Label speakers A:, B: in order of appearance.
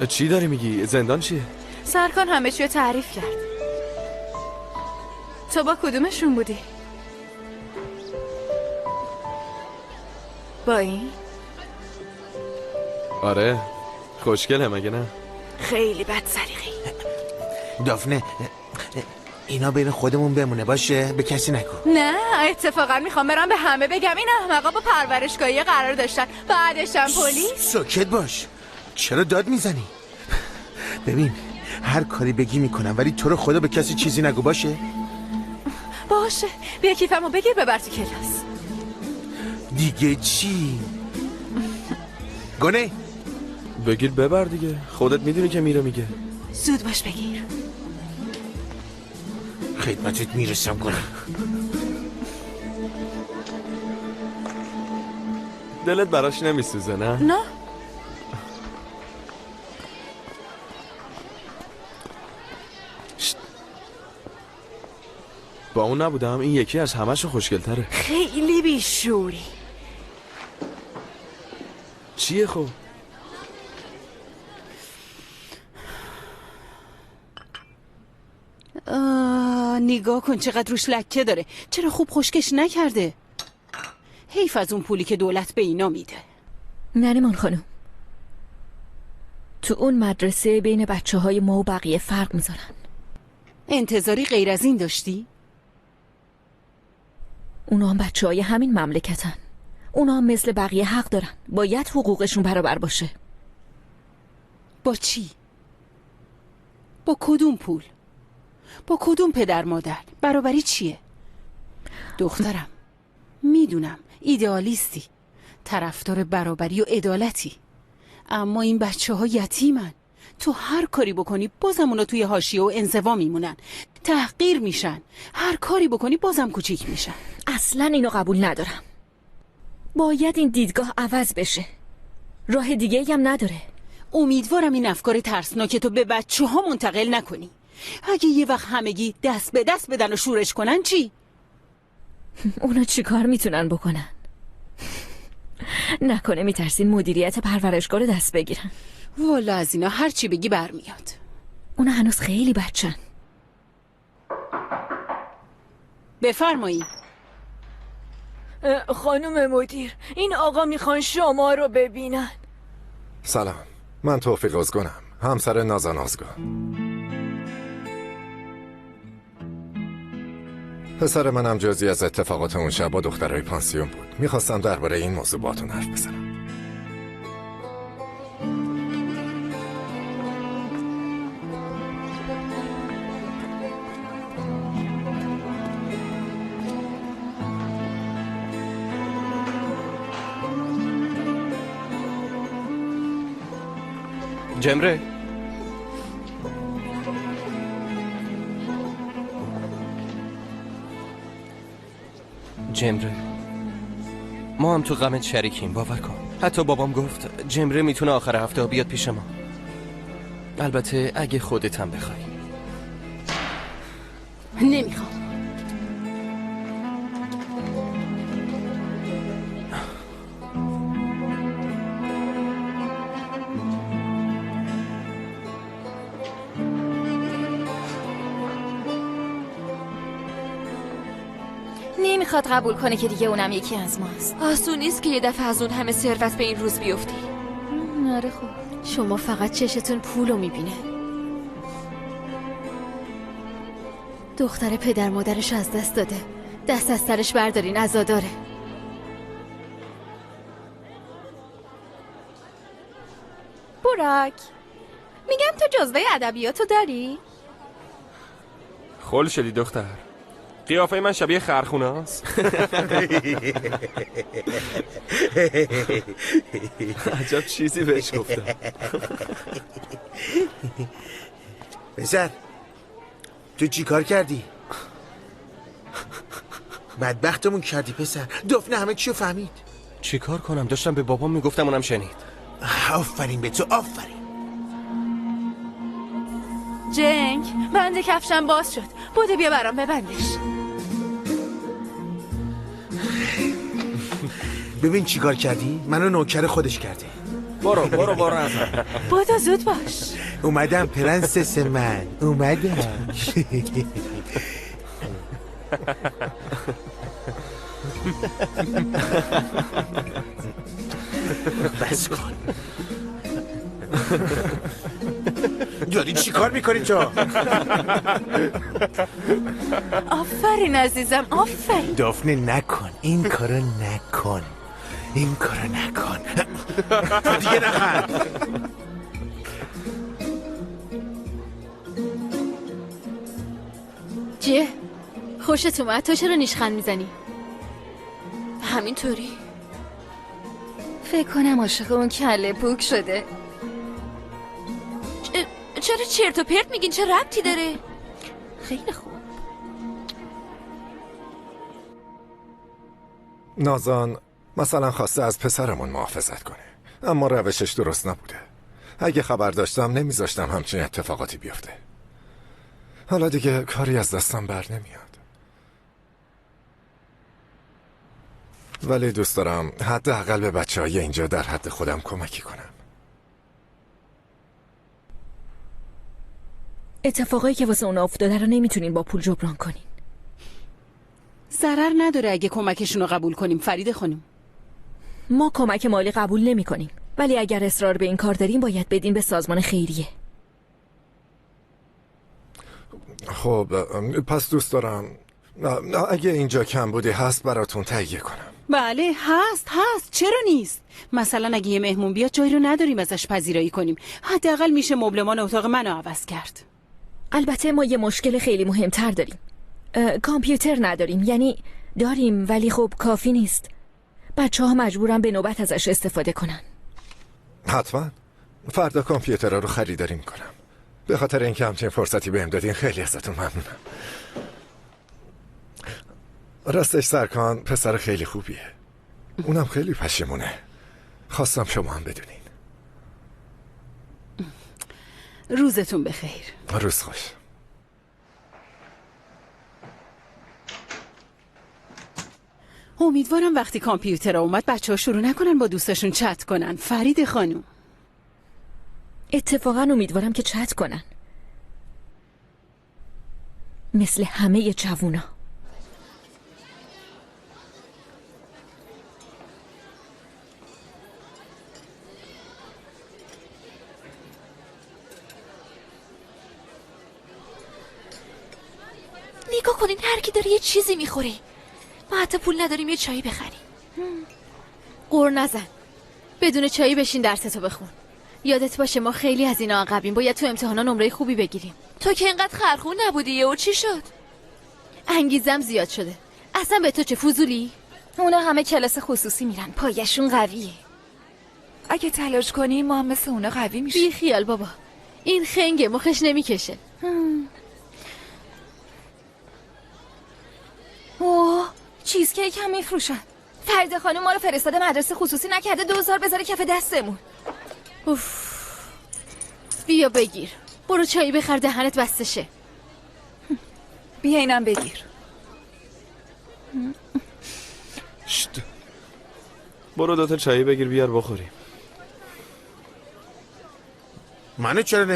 A: چی داری میگی؟ زندان چیه؟
B: سرکان همه چی رو تعریف کرد. تو با کدومشون بودی؟ با این؟
A: آره خوشگله مگه نه؟
B: خیلی بد سلیقه‌ای.
C: دافنه اینا بین خودمون بمونه باشه، به کسی نگو.
B: نه اتفاقا میخوام برم به همه بگم این احمقا با پرورشگاهی قرار داشتن، بعدشم پلیس.
C: ساکت باش. چرا داد میزنی؟ ببین هر کاری بگی میکنم، ولی تو رو خدا به کسی چیزی نگو باشه؟
B: باشه بیا کیفمو بگیر ببر تو کلاس.
C: دیگه چی؟ گونه
A: بگیر ببر دیگه، خودت میدونی که میره میگه.
B: زود باش بگیر.
C: خدمتت میرسم گونه.
A: دلت براش نمیسوزه نه؟
B: نه
A: با اون نبودم این یکی از همه‌شون خوشگل‌تره.
B: خیلی بیشوری.
A: چیه خب؟
D: نگاه کن چقدر روش لکه داره. چرا خوب خشکش نکرده؟ حیف از اون پولی که دولت به اینا میده.
E: نریمان خانم، تو اون مدرسه بین بچه‌های ما و بقیه فرق میذارن.
D: انتظاری غیر از این داشتی؟
E: اونا هم بچه‌های همین مملکتن. اونا هم مثل بقیه حق دارن. باید حقوقشون برابر باشه.
D: با چی؟ با کدوم پول؟ با کدوم پدر مادر؟ برابری چیه؟ دخترم میدونم ایدئالیستی، طرفدار برابری و عدالتی، اما این بچه ها یتیمن. تو هر کاری بکنی بازم اونا توی حاشیه و انزوا میمونن، تحقیر میشن. هر کاری بکنی بازم کوچیک میشن.
E: اصلا اینو قبول ندارم. باید این دیدگاه عوض بشه. راه دیگه هم نداره.
D: امیدوارم این افکار ترسناک تو به بچه ها منتقل نکنی. اگه یه وقت همگی دست به دست بدن و شورش کنن چی؟
E: اونا چی کار میتونن بکنن؟ نکنه میترسین مدیریت پرورشگاه رو دست بگیرن؟
D: والا از اینا هر چی بگی برمیاد.
E: اونا هنوز خیلی بچن.
D: بفرمایید.
E: خانم مدیر، این آقا میخوان شما رو ببینن.
F: سلام، من توفیق ازگونم، همسر نازان ازگون. پسر منم جزئی از اتفاقات اون شب با دخترای پانسیون بود. میخواستم درباره این موضوع باهاتون حرف بزنم.
A: جمره
G: جمره، ما هم تو غمت شریکیم، باور کن. حتی بابام گفت جمره میتونه آخر هفته بیاد پیش ما. البته اگه خودت هم بخوای.
D: نمیخوام.
B: نمیخواد قبول کنه که دیگه اونم یکی از ماست.
H: آسون نیست که یه دفعه از اون همه ثروت به این روز بیفتی.
B: آره خب.
H: شما فقط چشتون پولو میبینه. دختر پدر مادرش از دست داده، دست از سرش بردارین، عزاداره.
B: براک، میگم تو جزوه ادبیاتو داری؟
A: خل شدی دختر. قیافه من شبیه خرخونه هست. عجب چیزی بهش گفتم.
C: پسر تو چی کار کردی؟ بدبختمون کردی پسر. دفنه همه چیو فهمید.
G: چی کار کنم؟ داشتم به بابام میگفتم، اونم شنید.
C: آفرین به تو، آفرین.
B: جنگ، بند کفشم باز شد. بوده بیا برام ببندش.
C: ببین چی کار کردی؟ منو نوکر خودش کرده.
A: برو ازم.
B: بودو زود باش.
C: اومدم پرنسس من، اومدم. بس کن. داری چی کار میکنی تو؟
B: آفرین عزیزم، آفرین.
C: دافنه نکن این کارو نکن، این کارو نکن. تو دیگه نخند.
H: چیه؟ خوشت اومد؟ تو چرا نیشخند میزنی؟
B: همینطوری.
E: فکر کنم عاشق اون کله پوک شده.
B: چرا چرت و پرت میگین؟ چه ربطی داره؟
H: خیلی خوب.
F: نازان مثلا خواسته از پسرمون محافظت کنه، اما روشش درست نبوده. اگه خبر داشتم نمیذاشتم همچین اتفاقاتی بیفته. حالا دیگه کاری از دستم بر نمیاد، ولی دوست دارم حداقل به بچه‌های اینجا در حد خودم کمکی کنم.
E: اتفاقایی که واسه اونا افتاده رو نمیتونین با پول جبران کنین.
D: ضرر نداره اگه کمکشون رو قبول کنیم فرید خانم.
E: ما کمک مالی قبول نمی کنیم، ولی اگر اصرار به این کار داریم باید بدین به سازمان خیریه.
F: خب پس دوست دارم اگه اینجا کم بودی هست براتون تهیه کنم.
D: بله هست چرا نیست؟ مثلا اگه یه مهمون بیاد جایی رو نداریم ازش پذیرایی کنیم، حداقل میشه مبلمان اتاق منو عوض کرد.
E: البته ما یه مشکل خیلی مهمتر داریم. کامپیوتر نداریم، یعنی داریم ولی خب کافی نیست. بچه‌ها مجبورن به نوبت ازش استفاده کنن.
F: حتما فردا کامپیوتر رو خریداری میکنم. به خاطر اینکه همچین فرصتی بهم دادین خیلی ازتون ممنونم. راستش سرکان پسر خیلی خوبیه، اونم خیلی پشیمونه. خواستم شما هم بدونین.
D: روزتون بخیر.
F: روز خوش.
D: امیدوارم وقتی کامپیوتر اومد بچه ها شروع نکنن با دوستشون چت کنن. فرید خانم
E: اتفاقا امیدوارم که چت کنن مثل همه جوونا.
B: نگاه کنین هر کی داره یه چیزی میخوره. ما حتی پول نداریم یه چایی بخریم.
H: قور نزن. بدون چایی بشین درستو بخون. یادت باشه ما خیلی از اینا عقبیم. باید تو امتحانا نمره خوبی بگیریم.
B: تو که اینقدر خرخون نبودی و چی شد؟
H: انگیزم زیاد شده. اصلا به تو چه فضولی؟
E: اونا همه کلاس خصوصی میرن، پایشون قویه.
B: اگه تلاش کنیم ما هم مثل اونا قوی میشیم.
H: بی خیال بابا. این خنگه مخش نمیکشه.
E: اوه چیزکیک هم میفروشن. فرید خانم ما رو فرستاده مدرسه خصوصی نکرده 2000 بذاره کف دستمون.
H: اوف. بیا بگیر. برو چایی بخر دهنت بسته شه.
B: بیا اینم بگیر.
A: شت. برو دوتا چایی بگیر بیار بخوریم.
C: منو چرا